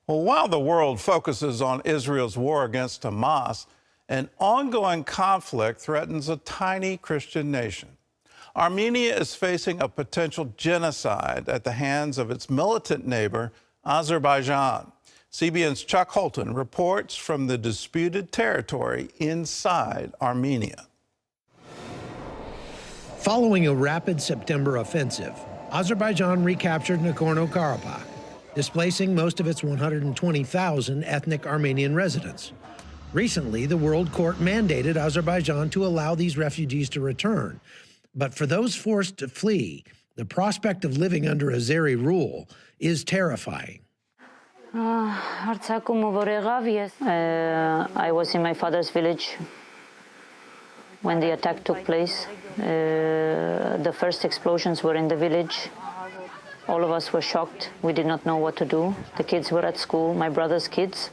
Well, while the world focuses on Israel's war against Hamas, an ongoing conflict threatens a tiny Christian nation. Armenia is facing a potential genocide at the hands of its militant neighbor, Azerbaijan. CBN's Chuck Holton reports from the disputed territory inside Armenia. Following a rapid September offensive, Azerbaijan recaptured Nagorno-Karabakh, displacing most of its 120,000 ethnic Armenian residents. Recently, the World Court mandated Azerbaijan to allow these refugees to return. But for those forced to flee, the prospect of living under Azeri rule is terrifying. I was in my father's village when the attack took place. The first explosions were in the village. All of us were shocked. We did not know what to do. The kids were at school, my brother's kids.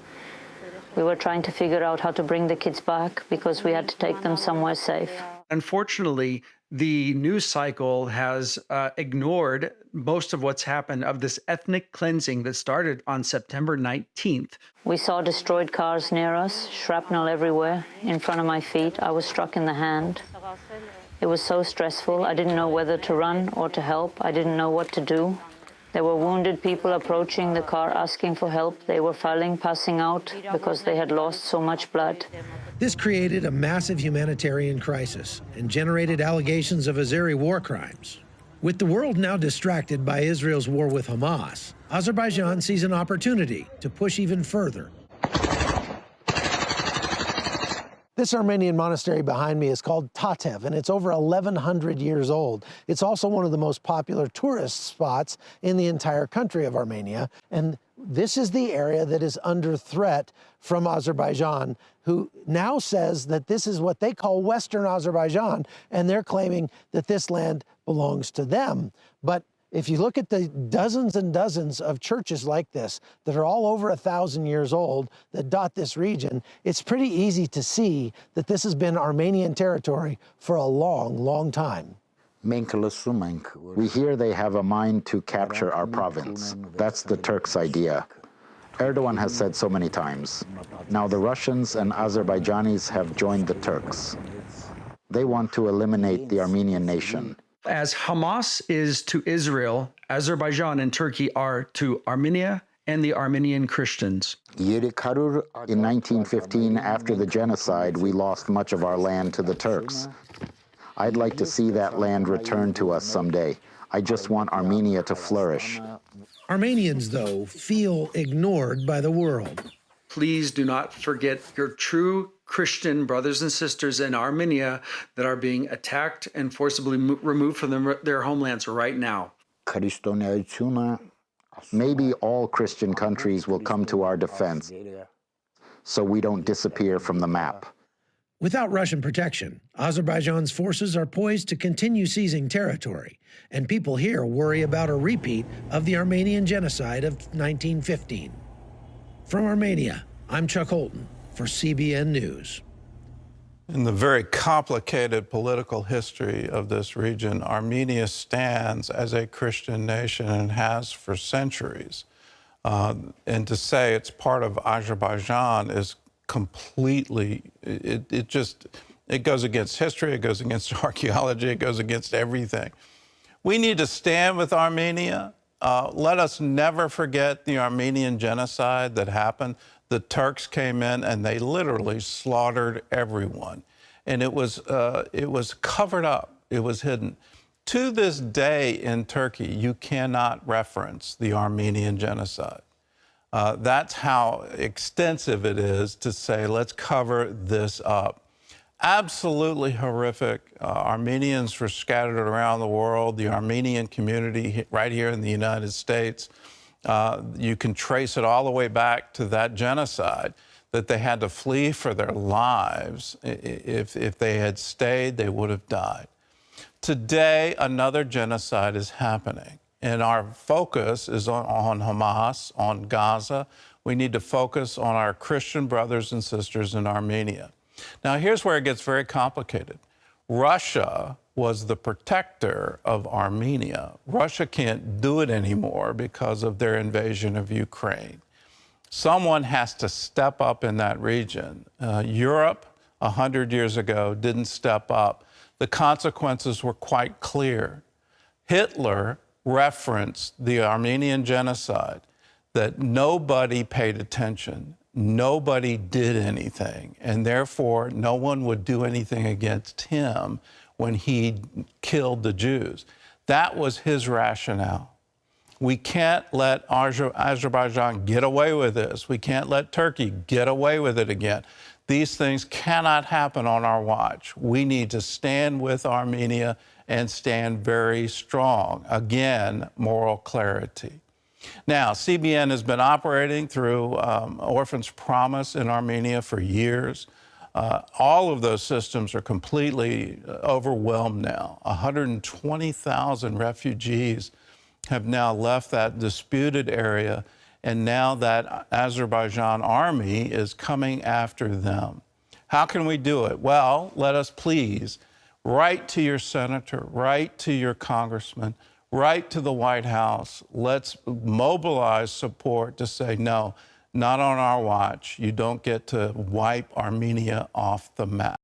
We were trying to figure out how to bring the kids back because we had to take them somewhere safe. Unfortunately, the news cycle has ignored most of what's happened of this ethnic cleansing that started on September 19th. We saw destroyed cars near us, shrapnel everywhere, in front of my feet. I was struck in the hand. It was so stressful. I didn't know whether to run or to help. I didn't know what to do. There were wounded people approaching the car asking for help. They were falling, passing out because they had lost so much blood. This created a massive humanitarian crisis and generated allegations of Azeri war crimes. With the world now distracted by Israel's war with Hamas, Azerbaijan sees an opportunity to push even further. This Armenian monastery behind me is called Tatev, and it's over 1,100 years old. It's also one of the most popular tourist spots in the entire country of Armenia. And this is the area that is under threat from Azerbaijan, who now says that this is what they call Western Azerbaijan, and they're claiming that this land belongs to them. But if you look at the dozens and dozens of churches like this that are all over 1,000 years old that dot this region, it's pretty easy to see that this has been Armenian territory for a long, long time. We hear they have a mind to capture our province. That's the Turks' idea. Erdogan has said so many times. Now the Russians and Azerbaijanis have joined the Turks. They want to eliminate the Armenian nation. As Hamas is to Israel, Azerbaijan and Turkey are to Armenia and the Armenian Christians. In 1915, after the genocide, we lost much of our land to the Turks. I'd like to see that land returned to us someday. I just want Armenia to flourish. Armenians, though, feel ignored by the world. Please do not forget your true Christian brothers and sisters in Armenia that are being attacked and forcibly removed from their homelands right now. Maybe all Christian countries will come to our defense so we don't disappear from the map. Without Russian protection, Azerbaijan's forces are poised to continue seizing territory, and people here worry about a repeat of the Armenian genocide of 1915. From Armenia, I'm Chuck Holton for CBN News. In the very complicated political history of this region, Armenia stands as a Christian nation and has for centuries. And to say it's part of Azerbaijan is completely, it goes against history, it goes against archaeology, it goes against everything. We need to stand with Armenia. Let us never forget the Armenian genocide that happened. The Turks came in and they literally slaughtered everyone. And it was covered up, it was hidden. To this day in Turkey, you cannot reference the Armenian genocide. That's how extensive it is to say, let's cover this up. Absolutely horrific. Armenians were scattered around the world. The Armenian community right here in the United States, you can trace it all the way back to that genocide, that they had to flee for their lives. If they had stayed, they would have died. Today, another genocide is happening, and our focus is on Hamas, on Gaza. We need to focus on our Christian brothers and sisters in Armenia. Now, here's where it gets very complicated. Russia was the protector of Armenia. Russia can't do it anymore because of their invasion of Ukraine. Someone has to step up in that region. Europe, 100 years ago, didn't step up. The consequences were quite clear. Hitler referenced the Armenian genocide, that nobody paid attention, nobody did anything, and therefore no one would do anything against him when he killed the Jews. That was his rationale. We can't let Azerbaijan get away with this. We can't let Turkey get away with it again. These things cannot happen on our watch. We need to stand with Armenia and stand very strong. Again, moral clarity. Now, CBN has been operating through Orphan's Promise in Armenia for years. All of those systems are completely overwhelmed now. 120,000 refugees have now left that disputed area, and now that Azerbaijan army is coming after them. How can we do it? Well, let us please write to your senator, write to your congressman, write to the White House. Let's mobilize support to say, no, not on our watch. You don't get to wipe Armenia off the map.